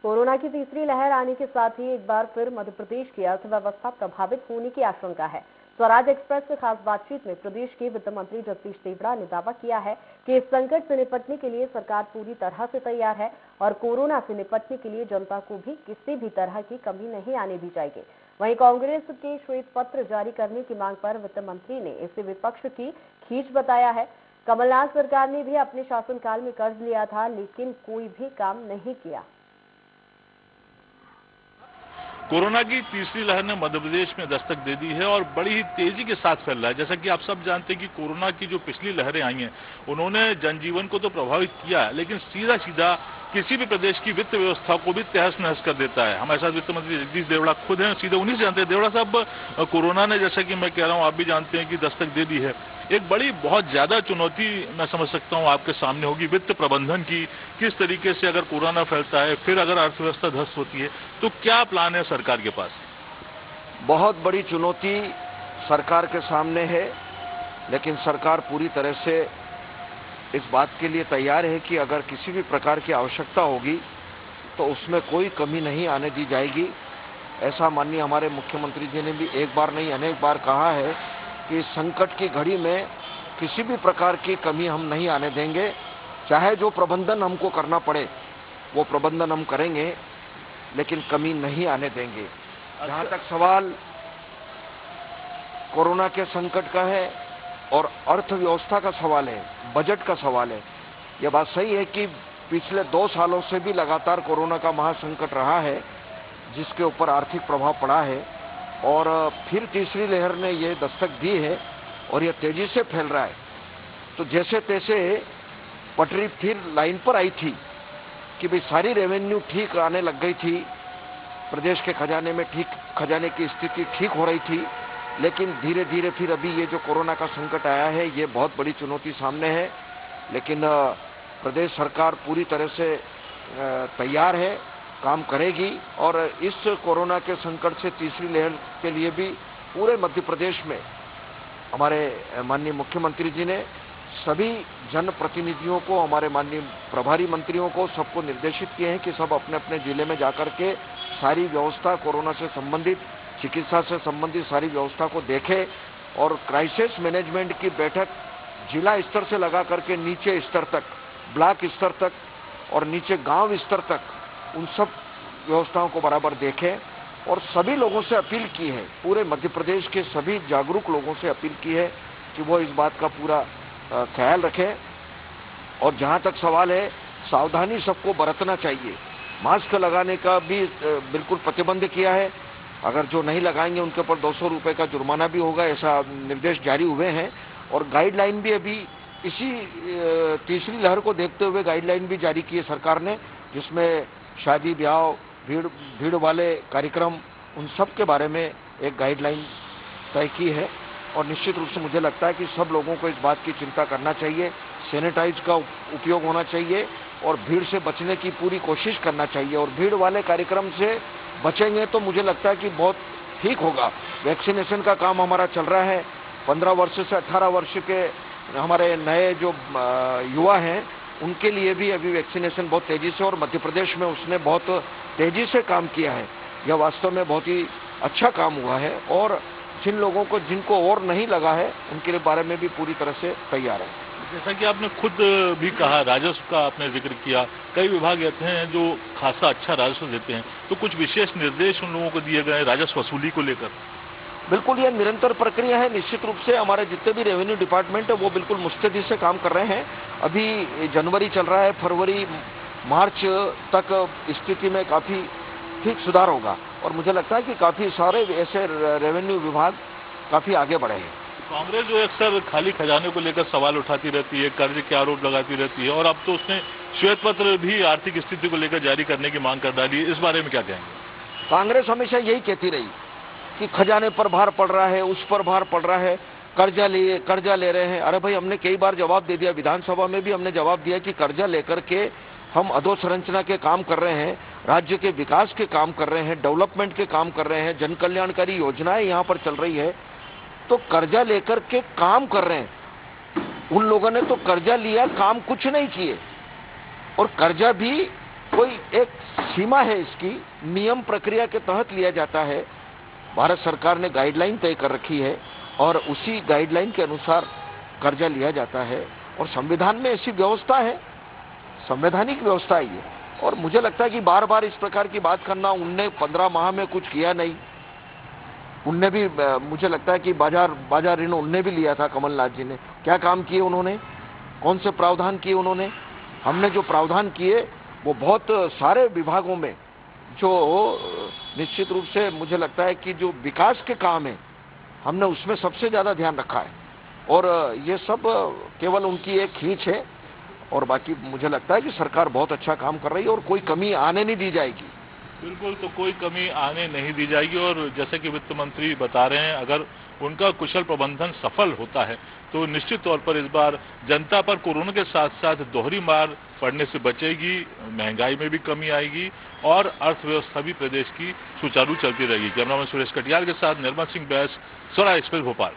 Corona की तीसरी लहर आने के साथ ही एक बार फिर मध्य प्रदेश की अर्थव्यवस्था प्रभावित होने की आशंका है। स्वराज एक्सप्रेस से खास बातचीत में प्रदेश के वित्त मंत्री जगदीश देवड़ा ने दावा किया है कि इस संकट से निपटने के लिए सरकार पूरी तरह से तैयार है और कोरोना से निपटने के लिए जनता को भी किसी भी तरह की कमी नहीं आने दी जाएगी। वहीं कांग्रेस के श्वेत पत्र जारी करने की मांग पर वित्त मंत्री ने इसे विपक्ष की खींच बताया है। कमलनाथ सरकार ने भी अपने शासनकाल में कर्ज लिया था, लेकिन कोई भी काम नहीं किया। कोरोना की तीसरी लहर ने मध्य प्रदेश में दस्तक दे दी है और बड़ी ही तेजी के साथ फैल रहा है। जैसा कि आप सब जानते हैं कि कोरोना की जो पिछली लहरें आई हैं, उन्होंने जनजीवन को तो प्रभावित किया है, लेकिन सीधा सीधा किसी भी प्रदेश की वित्त व्यवस्था को भी तहस नहस कर देता है। हमारे साथ वित्त मंत्री जगदीश देवड़ा खुद हैं, सीधे उन्हीं से जानते हैं। देवड़ा साहब, कोरोना ने, जैसा कि मैं कह रहा हूं, आप भी जानते हैं कि दस्तक दे दी है। एक बड़ी बहुत ज्यादा चुनौती मैं समझ सकता हूं आपके सामने होगी वित्त प्रबंधन की। किस तरीके से अगर कोरोना फैलता है, फिर अगर अर्थव्यवस्था ध्वस्त होती है, तो क्या प्लान है सरकार के पास? बहुत बड़ी चुनौती सरकार के सामने है, लेकिन सरकार पूरी तरह से इस बात के लिए तैयार है कि अगर किसी भी प्रकार की आवश्यकता होगी तो उसमें कोई कमी नहीं आने दी जाएगी। ऐसा माननीय हमारे मुख्यमंत्री जी ने भी एक बार नहीं अनेक बार कहा है कि संकट की घड़ी में किसी भी प्रकार की कमी हम नहीं आने देंगे। चाहे जो प्रबंधन हमको करना पड़े वो प्रबंधन हम करेंगे, लेकिन कमी नहीं आने देंगे। जहां तक सवाल कोरोना के संकट का है और अर्थव्यवस्था का सवाल है, बजट का सवाल है, यह बात सही है कि पिछले 2 सालों से भी लगातार कोरोना का महासंकट रहा है, जिसके ऊपर आर्थिक प्रभाव पड़ा है और फिर तीसरी लहर ने यह दस्तक दी है और यह तेजी से फैल रहा है। तो जैसे तैसे पटरी फिर लाइन पर आई थी कि भाई सारी रेवेन्यू ठीक आने लग गई थी, प्रदेश के खजाने में खजाने की स्थिति ठीक हो रही थी, लेकिन धीरे धीरे फिर अभी ये जो कोरोना का संकट आया है, ये बहुत बड़ी चुनौती सामने है। लेकिन प्रदेश सरकार पूरी तरह से तैयार है, काम करेगी और इस कोरोना के संकट से तीसरी लहर के लिए भी पूरे मध्य प्रदेश में हमारे माननीय मुख्यमंत्री जी ने सभी जनप्रतिनिधियों को, हमारे माननीय प्रभारी मंत्रियों को, सबको निर्देशित किए हैं कि सब अपने अपने जिले में जाकर के सारी व्यवस्था, कोरोना से संबंधित, चिकित्सा से संबंधित सारी व्यवस्था को देखें और क्राइसिस मैनेजमेंट की बैठक जिला स्तर से लगा करके नीचे स्तर तक, ब्लॉक स्तर तक और नीचे गांव स्तर तक उन सब व्यवस्थाओं को बराबर देखें। और सभी लोगों से अपील की है, पूरे मध्य प्रदेश के सभी जागरूक लोगों से अपील की है कि वो इस बात का पूरा ख्याल रखें। और जहां तक सवाल है, सावधानी सबको बरतना चाहिए। मास्क लगाने का भी बिल्कुल प्रतिबंध किया है, अगर जो नहीं लगाएंगे उनके ऊपर 200 रुपए का जुर्माना भी होगा, ऐसा निर्देश जारी हुए हैं। और गाइडलाइन भी अभी इसी तीसरी लहर को देखते हुए गाइडलाइन भी जारी की है सरकार ने, जिसमें शादी ब्याह, भीड़ वाले कार्यक्रम, उन सब के बारे में एक गाइडलाइन तय की है। और निश्चित रूप से मुझे लगता है कि सब लोगों को इस बात की चिंता करना चाहिए, सैनिटाइज का उपयोग होना चाहिए और भीड़ से बचने की पूरी कोशिश करना चाहिए। और भीड़ वाले कार्यक्रम से बचेंगे तो मुझे लगता है कि बहुत ठीक होगा। वैक्सीनेशन का काम हमारा चल रहा है। 15 वर्ष से 18 वर्ष के हमारे नए जो युवा हैं, उनके लिए भी अभी वैक्सीनेशन बहुत तेजी से, और मध्य प्रदेश में उसने बहुत तेजी से काम किया है। यह वास्तव में बहुत ही अच्छा काम हुआ है और जिन लोगों को, जिनको और नहीं लगा है, उनके बारे में भी पूरी तरह से तैयार है। जैसा कि आपने खुद भी कहा, राजस्व का आपने जिक्र किया, कई विभाग ऐसे हैं जो खासा अच्छा राजस्व देते हैं, तो कुछ विशेष निर्देश उन लोगों को दिए गए राजस्व वसूली को लेकर? बिल्कुल, यह निरंतर प्रक्रिया है। निश्चित रूप से हमारे जितने भी रेवेन्यू डिपार्टमेंट है वो बिल्कुल मुस्तैदी से काम कर रहे हैं। अभी जनवरी चल रहा है, फरवरी मार्च तक स्थिति में काफी ठीक सुधार होगा और मुझे लगता है कि काफी सारे ऐसे रेवेन्यू विभाग काफी आगे बढ़े हैं। कांग्रेस जो अक्सर खाली खजाने को लेकर सवाल उठाती रहती है, कर्ज के आरोप लगाती रहती है, और अब तो उसने श्वेत पत्र भी आर्थिक स्थिति को लेकर जारी करने की मांग कर डाली है, इस बारे में क्या कहेंगे? कांग्रेस हमेशा यही कहती रही कि खजाने पर भार पड़ रहा है, उस पर भार पड़ रहा है, कर्जा ले रहे हैं। अरे भाई, हमने कई बार जवाब दे दिया, विधानसभा में भी हमने जवाब दिया कि कर्जा लेकर के हम अधोसंरचना के काम कर रहे हैं, राज्य के विकास के काम कर रहे हैं, डेवलपमेंट के काम कर रहे हैं, जन कल्याणकारी योजनाएं यहाँ पर चल रही है, तो कर्जा लेकर के काम कर रहे हैं। उन लोगों ने तो कर्जा लिया, काम कुछ नहीं किए। और कर्जा भी कोई एक सीमा है इसकी, नियम प्रक्रिया के तहत लिया जाता है। भारत सरकार ने गाइडलाइन तय कर रखी है और उसी गाइडलाइन के अनुसार कर्जा लिया जाता है और संविधान में ऐसी व्यवस्था है, संवैधानिक व्यवस्था है ये। और मुझे लगता है कि बार बार इस प्रकार की बात करना, उनने 15 माह में कुछ किया नहीं। उनने भी, मुझे लगता है कि बाजार ऋण उनने भी लिया था, कमलनाथ जी ने। क्या काम किए उन्होंने, कौन से प्रावधान किए उन्होंने? हमने जो प्रावधान किए वो बहुत सारे विभागों में, जो निश्चित रूप से मुझे लगता है कि जो विकास के काम है, हमने उसमें सबसे ज्यादा ध्यान रखा है। और ये सब केवल उनकी एक खींच है और बाकी मुझे लगता है कि सरकार बहुत अच्छा काम कर रही है और कोई कमी आने नहीं दी जाएगी। बिल्कुल, तो कोई कमी आने नहीं दी जाएगी। और जैसे कि वित्त मंत्री बता रहे हैं, अगर उनका कुशल प्रबंधन सफल होता है तो निश्चित तौर पर इस बार जनता पर कोरोना के साथ साथ दोहरी मार पड़ने से बचेगी, महंगाई में भी कमी आएगी और अर्थव्यवस्था भी प्रदेश की सुचारू चलती रहेगी। कैमरामैन सुरेश कटियार के साथ निर्मल सिंह बैस, स्वराज एक्सप्रेस, भोपाल।